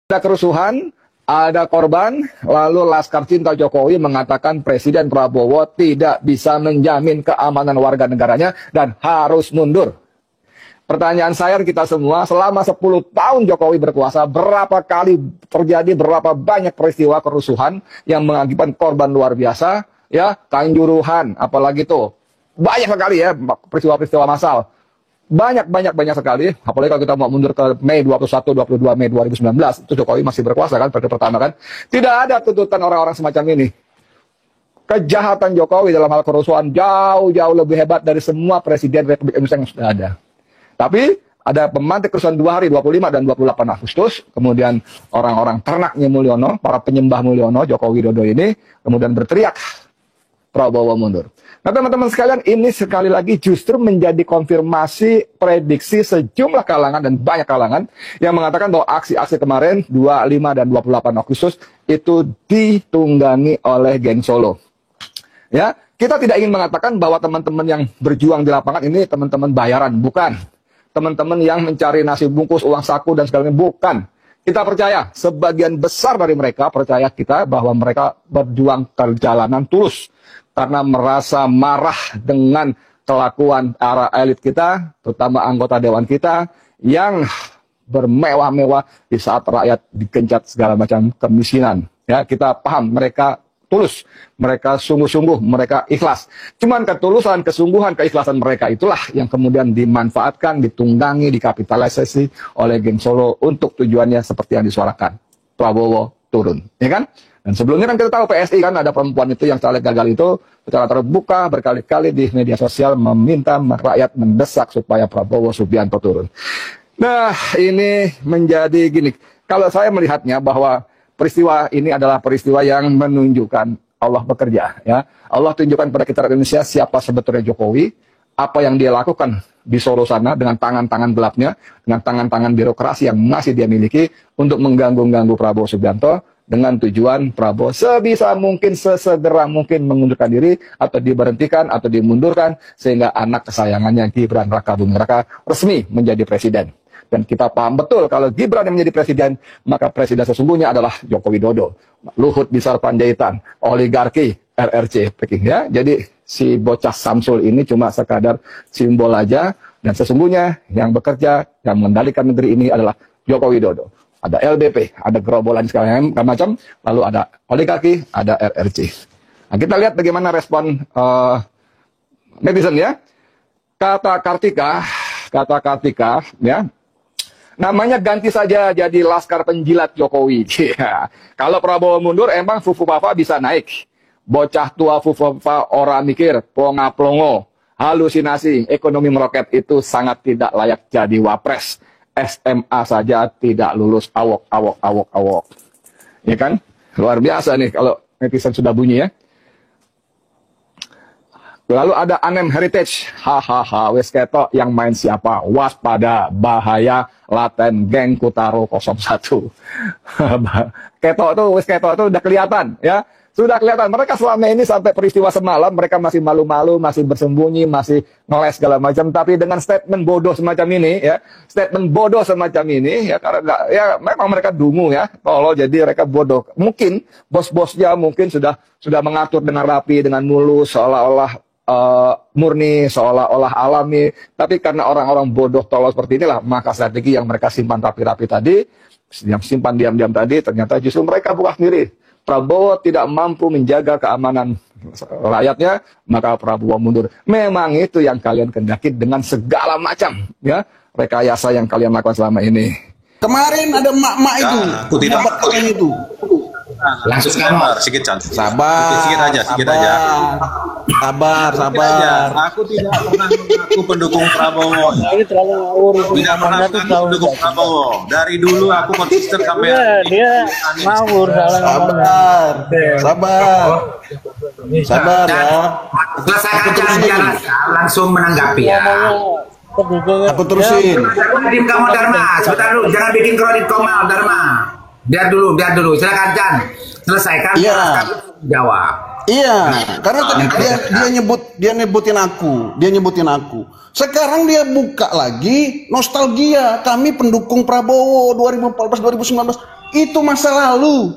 Ada kerusuhan, ada korban, lalu Laskar Cinta Jokowi mengatakan Presiden Prabowo tidak bisa menjamin keamanan warga negaranya dan harus mundur. Pertanyaan saya kita semua, selama 10 tahun Jokowi berkuasa, berapa kali terjadi, berapa banyak peristiwa kerusuhan yang mengakibatkan korban luar biasa, ya, Kanjuruhan, apalagi itu. Banyak sekali ya peristiwa-peristiwa massal. Banyak sekali, apalagi kalau kita mau mundur ke Mei 21, 22 Mei 2019, itu Jokowi masih berkuasa kan, periode pertama kan. Tidak ada tuntutan orang-orang semacam ini. Kejahatan Jokowi dalam hal kerusuhan jauh lebih hebat dari semua presiden Republik Indonesia yang sudah ada. Tapi ada pemantik kerusuhan 2 hari, 25 dan 28 Agustus, kemudian orang-orang ternaknya Mulyono, para penyembah Mulyono, Joko Widodo ini, kemudian berteriak, Prabowo mundur. Nah teman-teman sekalian, ini sekali lagi justru menjadi konfirmasi prediksi sejumlah kalangan dan banyak kalangan yang mengatakan bahwa aksi-aksi kemarin 25 dan 28 Agustus itu ditunggangi oleh geng Solo. Ya, kita tidak ingin mengatakan bahwa teman-teman yang berjuang di lapangan ini teman-teman bayaran, bukan. Teman-teman yang mencari nasi bungkus, uang saku dan sebagainya, bukan. Kita percaya, sebagian besar dari mereka percaya kita bahwa mereka berjuang ke jalanan tulus. Karena merasa marah dengan kelakuan para elit kita, terutama anggota dewan kita, yang bermewah-mewah di saat rakyat digencat segala macam kemiskinan. Ya, kita paham mereka tulus, mereka sungguh-sungguh, mereka ikhlas. Cuman ketulusan, kesungguhan, keikhlasan mereka itulah yang kemudian dimanfaatkan, ditunggangi, dikapitalisasi oleh geng Solo untuk tujuannya seperti yang disuarakan. Prabowo turun, ya kan? Dan sebelumnya kan kita tahu PSI kan ada perempuan itu yang caleg gagal itu secara terbuka berkali-kali di media sosial meminta rakyat mendesak supaya Prabowo Subianto turun. Nah, ini menjadi gini. Kalau saya melihatnya bahwa peristiwa ini adalah peristiwa yang menunjukkan Allah bekerja, ya. Allah tunjukkan pada kita Indonesia siapa sebetulnya Jokowi, apa yang dia lakukan di Solo sana dengan tangan-tangan gelapnya, dengan tangan-tangan birokrasi yang masih dia miliki untuk mengganggu Prabowo Subianto dengan tujuan Prabowo sebisa mungkin, sesegera mungkin mengundurkan diri atau diberhentikan atau dimundurkan sehingga anak kesayangannya Gibran Raka Buming Raka resmi menjadi presiden. Dan kita paham betul kalau Gibran yang menjadi presiden, maka presiden sesungguhnya adalah Joko Widodo, Luhut Binsar Panjaitan, oligarki RRC Peking, ya. Jadi si bocah Samsul ini cuma sekadar simbol aja, dan sesungguhnya yang bekerja, yang mengendalikan negeri ini adalah Joko Widodo. Ada LDP, ada gerombolan segala macam, lalu ada oligarki, ada RRC. Nah, kita lihat bagaimana respon netizen ya. Kata Kartika, ya, namanya ganti saja jadi Laskar Penjilat Jokowi. Ya. Kalau Prabowo mundur, emang Fufu Papa bisa naik. Bocah tua Fufu Papa orang mikir, plonga-plongo, halusinasi, ekonomi meroket itu sangat tidak layak jadi wapres. SMA saja tidak lulus, awok. Ya kan? Luar biasa nih kalau netizen sudah bunyi ya. Lalu ada Anem Heritage, hahaha, wes ketok yang main siapa? Waspada, bahaya, laten, geng Kutaro 01. Ketok tuh, wes ketok tuh udah kelihatan ya. Sudah kelihatan, mereka selama ini sampai peristiwa semalam, mereka masih malu-malu, masih bersembunyi, masih ngeles segala macam. Tapi dengan statement bodoh semacam ini, ya, ya memang mereka dungu ya, tolol, jadi mereka bodoh. Mungkin bos-bosnya mungkin sudah mengatur dengan rapi, dengan mulus, seolah-olah murni, seolah-olah alami. Tapi karena orang-orang bodoh tolol seperti inilah, maka strategi yang mereka simpan rapi-rapi tadi, yang simpan diam-diam tadi, ternyata justru mereka buka sendiri. Prabowo tidak mampu menjaga keamanan rakyatnya, maka Prabowo mundur. Memang itu yang kalian kendaki dengan segala macam ya rekayasa yang kalian lakukan selama ini. Kemarin ada emak-emak itu, aku tidak itu. Langsung sedikit sabar. Sedikit aja. Sabar. Aku tidak pernah mengaku pendukung Prabowo. Ini terlalu ngawur. Tidak pernah mendukung Prabowo. Dari dulu aku konsisten sampai dia ngawur Sabar ya. Selesaikan jangan langsung menanggapi ya. Aku terusin. Tim kamu Dharma, sebentar dulu, jangan bikin kredit Komal Dharma. Biar dulu, silakan Chan. Selesaikan. Iya. Jawab. Iya, karena tadi dia nyebutin aku. Sekarang dia buka lagi nostalgia. Kami pendukung Prabowo 2014 2019. Itu masa lalu.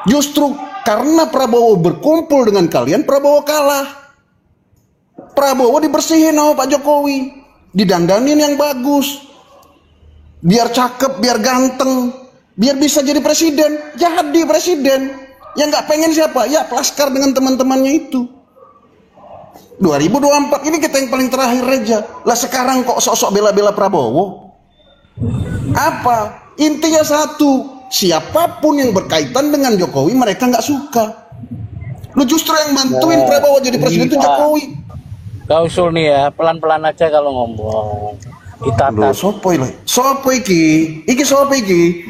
Justru karena Prabowo berkumpul dengan kalian, Prabowo kalah. Prabowo dibersihin sama Pak Jokowi, didandanin yang bagus, biar cakep, biar ganteng, biar bisa jadi presiden. Jadi presiden. Yang nggak pengen siapa? Ya Laskar dengan teman-temannya itu. 2024 ini kita yang paling terakhir aja. Lah sekarang kok sok-sok bela-bela Prabowo? Apa? Intinya satu, siapapun yang berkaitan dengan Jokowi mereka nggak suka. Lu justru yang bantuin Prabowo jadi presiden itu Jokowi. Kau usul nih ya, pelan-pelan aja kalau ngomong. Loh, Ditata. sopo iki? Sopo iki? Iki sopo iki?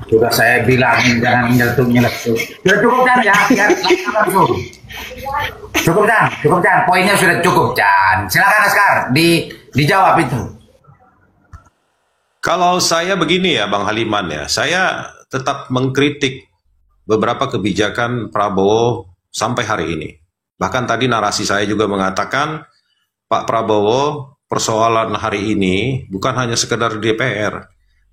Sudah saya bilang jangan nyeletuk. Sudah cukup kan ya, biar langsung. Cukup kan, poinnya sudah cukup kan. Silakan Laskar, dijawab itu. Kalau saya begini ya Bang Haliman ya, saya tetap mengkritik beberapa kebijakan Prabowo sampai hari ini. Bahkan tadi narasi saya juga mengatakan Pak Prabowo persoalan hari ini bukan hanya sekedar DPR,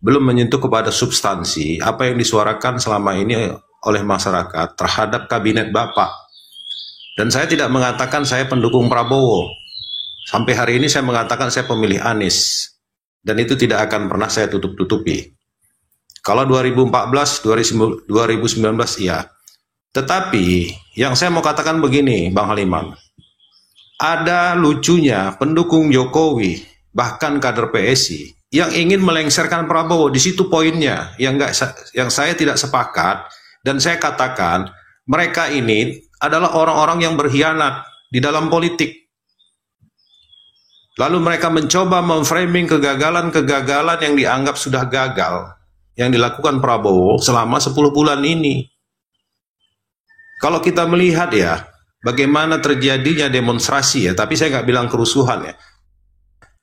belum menyentuh kepada substansi apa yang disuarakan selama ini oleh masyarakat terhadap kabinet Bapak. Dan saya tidak mengatakan saya pendukung Prabowo. Sampai hari ini saya mengatakan saya pemilih Anies. Dan itu tidak akan pernah saya tutup-tutupi. Kalau 2014, 2019 iya. Tetapi yang saya mau katakan begini Bang Haliman. Ada lucunya pendukung Jokowi, bahkan kader PSI, yang ingin melengsarkan Prabowo. Di situ poinnya yang saya tidak sepakat. Dan saya katakan mereka ini adalah orang-orang yang berkhianat di dalam politik. Lalu mereka mencoba memframing kegagalan-kegagalan yang dianggap sudah gagal yang dilakukan Prabowo selama 10 bulan ini. Kalau kita melihat ya, bagaimana terjadinya demonstrasi ya, tapi saya nggak bilang kerusuhan ya.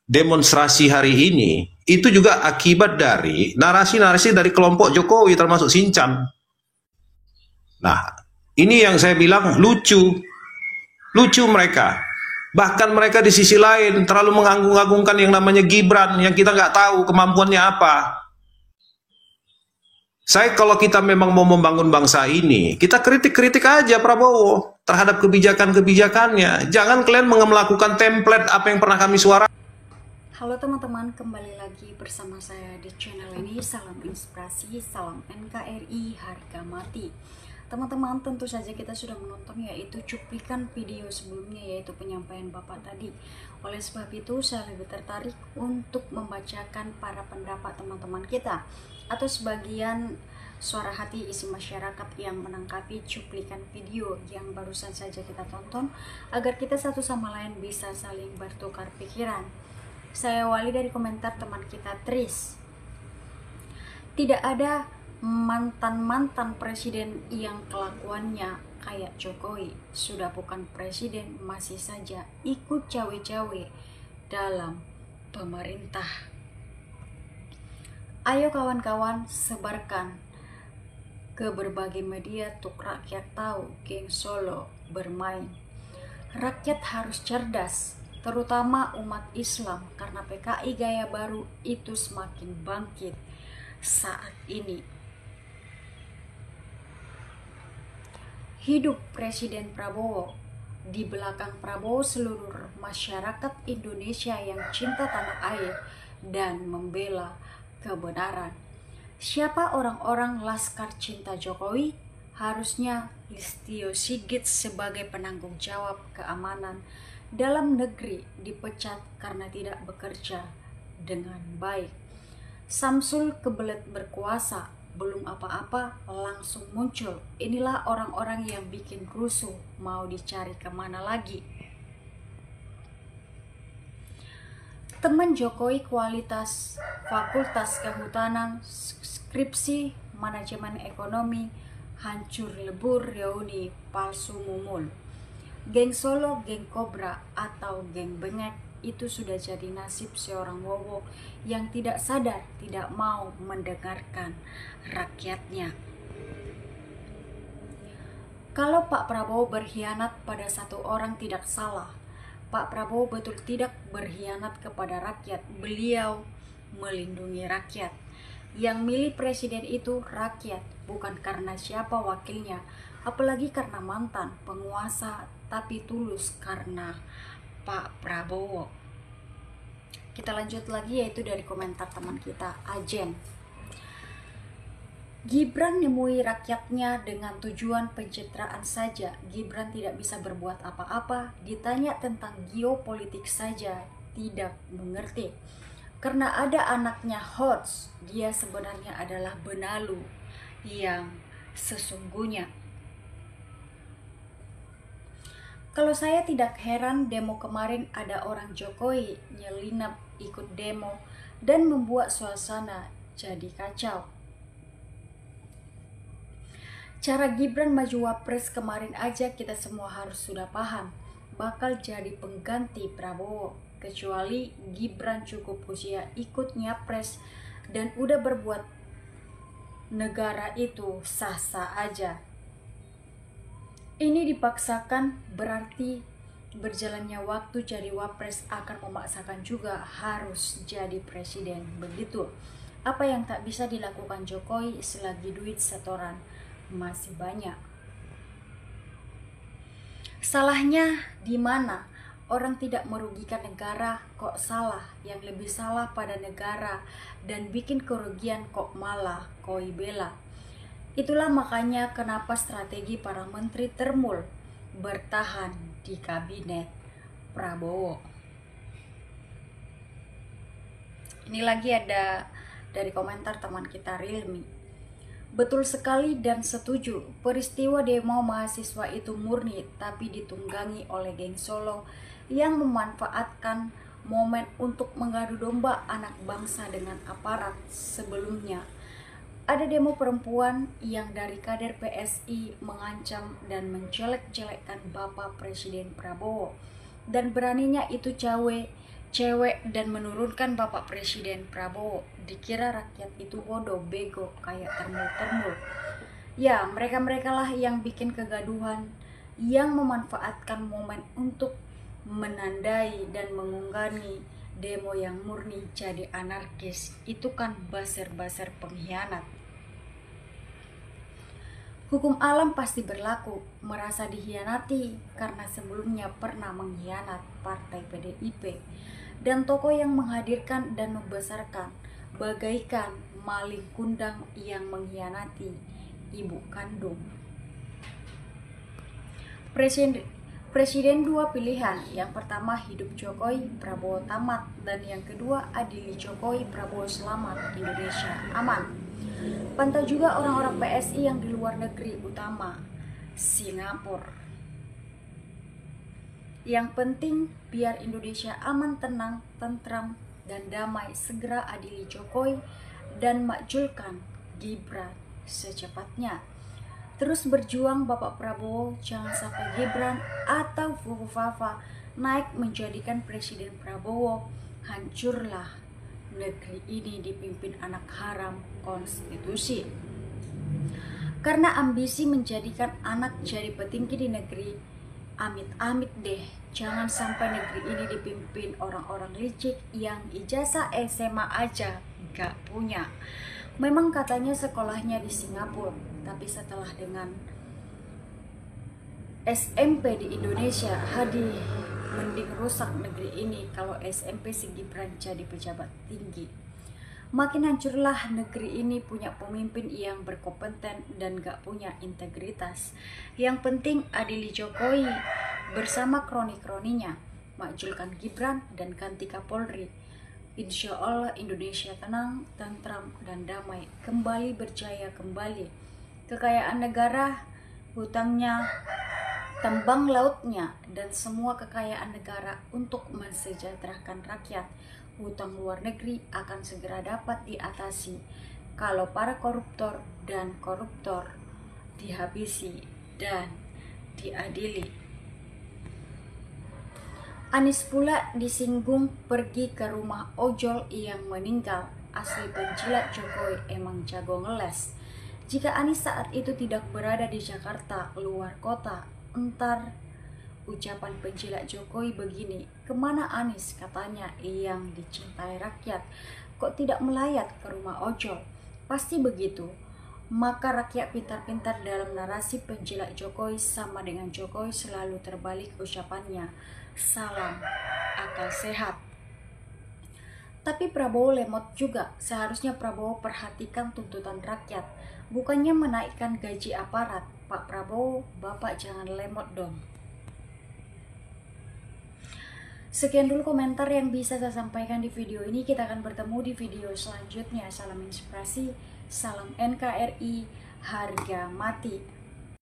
Demonstrasi hari ini, itu juga akibat dari narasi-narasi dari kelompok Jokowi termasuk Sinchan. Nah, ini yang saya bilang lucu. Lucu mereka. Bahkan mereka di sisi lain terlalu mengagung-agungkan yang namanya Gibran, yang kita nggak tahu kemampuannya apa. Kalau kita memang mau membangun bangsa ini, kita kritik-kritik aja Prabowo terhadap kebijakan-kebijakannya. Jangan kalian melakukan template apa yang pernah kami suarakan. Halo teman-teman, kembali lagi bersama saya di channel ini. Salam inspirasi, salam NKRI, harga mati. Teman-teman, tentu saja kita sudah menonton yaitu cuplikan video sebelumnya, yaitu penyampaian Bapak tadi. Oleh sebab itu saya lebih tertarik untuk membacakan para pendapat teman-teman kita atau sebagian suara hati isi masyarakat yang menangkapi cuplikan video yang barusan saja kita tonton, agar kita satu sama lain bisa saling bertukar pikiran. Saya awali dari komentar teman kita Tris. Tidak ada mantan-mantan presiden yang kelakuannya kayak Jokowi. Sudah bukan presiden, masih saja ikut cawe-cawe dalam pemerintah. Ayo kawan-kawan, sebarkan ke berbagai media untuk rakyat tahu geng Solo bermain. Rakyat harus cerdas, terutama umat Islam, karena PKI gaya baru itu semakin bangkit saat ini. Hidup Presiden Prabowo. Di belakang Prabowo seluruh masyarakat Indonesia yang cinta tanah air dan membela kebenaran. Siapa orang-orang Laskar Cinta Jokowi? Harusnya Listio Sigit sebagai penanggung jawab keamanan dalam negeri dipecat karena tidak bekerja dengan baik. Samsul kebelet berkuasa, belum apa-apa langsung muncul. Inilah orang-orang yang bikin rusuh, mau dicari kemana lagi. Teman Jokowi kualitas Fakultas Kehutanan, skripsi manajemen ekonomi, hancur lebur reuni palsu mumul. Geng Solo, geng Kobra atau geng Bengek itu sudah jadi nasib seorang Wowo yang tidak sadar, tidak mau mendengarkan rakyatnya. Kalau Pak Prabowo berkhianat pada satu orang tidak salah. Pak Prabowo betul tidak berkhianat kepada rakyat. Beliau melindungi rakyat. Yang milih presiden itu rakyat, bukan karena siapa wakilnya, apalagi karena mantan penguasa, tapi tulus karena Pak Prabowo. Kita lanjut lagi, yaitu dari komentar teman kita, Ajen. Gibran nemui rakyatnya dengan tujuan pencitraan saja. Gibran tidak bisa berbuat apa-apa, ditanya tentang geopolitik saja tidak mengerti. Karena ada anaknya hoax, dia sebenarnya adalah benalu yang sesungguhnya. Kalau saya tidak heran demo kemarin ada orang Jokowi nyelinap ikut demo dan membuat suasana jadi kacau. Cara Gibran maju wapres kemarin aja kita semua harus sudah paham, bakal jadi pengganti Prabowo. Kecuali Gibran cukup usia ikut nyapres dan udah berbuat negara itu sah-sah aja. Ini dipaksakan berarti berjalannya waktu jadi wapres akan memaksakan juga harus jadi presiden. Begitu. Apa yang tak bisa dilakukan Jokowi selagi duit setoran masih banyak. Salahnya di mana? Orang tidak merugikan negara kok salah, yang lebih salah pada negara dan bikin kerugian kok malah koi bela. Itulah makanya kenapa strategi para menteri termul bertahan di kabinet Prabowo. Ini lagi ada dari komentar teman kita Rilmi. Betul sekali dan setuju, peristiwa demo mahasiswa itu murni tapi ditunggangi oleh geng Solo yang memanfaatkan momen untuk mengadu domba anak bangsa dengan aparat. Sebelumnya ada demo perempuan yang dari kader PSI mengancam dan menjelek-jelekkan Bapak Presiden Prabowo, dan beraninya itu cewek dan menurunkan Bapak Presiden Prabowo. Dikira rakyat itu bodoh, bego, kayak termul-termul. Ya, mereka-mereka lah yang bikin kegaduhan, yang memanfaatkan momen untuk menandai dan mengunggani demo yang murni jadi anarkis. Itu kan baser-baser pengkhianat. Hukum alam pasti berlaku, merasa dikhianati karena sebelumnya pernah mengkhianat partai PDIP dan tokoh yang menghadirkan dan membesarkan, bagaikan maling kundang yang mengkhianati ibu kandung. Presiden dua pilihan, yang pertama hidup Jokowi, Prabowo tamat, dan yang kedua adili Jokowi, Prabowo selamat, Indonesia aman. Pantau juga orang-orang PSI yang di luar negeri, utama Singapura. Yang penting biar Indonesia aman, tenang, tentram, dan damai, segera adili Jokowi dan makjulkan Gibran secepatnya. Terus berjuang Bapak Prabowo, jangan sampai Gibran atau Fufu Fafa naik menjadikan Presiden Prabowo. Hancurlah negeri ini dipimpin anak haram konstitusi. Karena ambisi menjadikan anak jadi petinggi di negeri, amit-amit deh, jangan sampai negeri ini dipimpin orang-orang licik yang ijazah SMA aja gak punya. Memang katanya sekolahnya di Singapura, tapi setelah dengan SMP di Indonesia, mending rusak negeri ini kalau SMP si Gibran jadi pejabat tinggi. Makin hancurlah negeri ini punya pemimpin yang berkompeten dan gak punya integritas. Yang penting adili Jokowi bersama kroni-kroninya, makjulkan Gibran dan ganti Kapolri. Insya Allah Indonesia tenang, tentram, dan damai, kembali berjaya kembali. Kekayaan negara, hutangnya, tambang lautnya, dan semua kekayaan negara untuk mensejahterakan rakyat. Hutang luar negeri akan segera dapat diatasi kalau para koruptor dan koruptor dihabisi dan diadili. Anies pula disinggung pergi ke rumah ojol yang meninggal. Asli penjilat Jokowi emang jago ngeles. Jika Anies saat itu tidak berada di Jakarta, luar kota, entar ucapan penjilat Jokowi begini, kemana Anies, katanya yang dicintai rakyat. kok tidak melayat ke rumah ojol? Pasti begitu. Maka rakyat pintar-pintar dalam narasi penjilat Jokowi sama dengan Jokowi selalu terbalik ucapannya. Salam akal sehat. Tapi Prabowo lemot juga. Seharusnya Prabowo perhatikan tuntutan rakyat, bukannya menaikkan gaji aparat. Pak Prabowo, Bapak jangan lemot dong. Sekian dulu komentar yang bisa saya sampaikan di video ini. Kita akan bertemu di video selanjutnya. Salam inspirasi, salam NKRI, harga mati.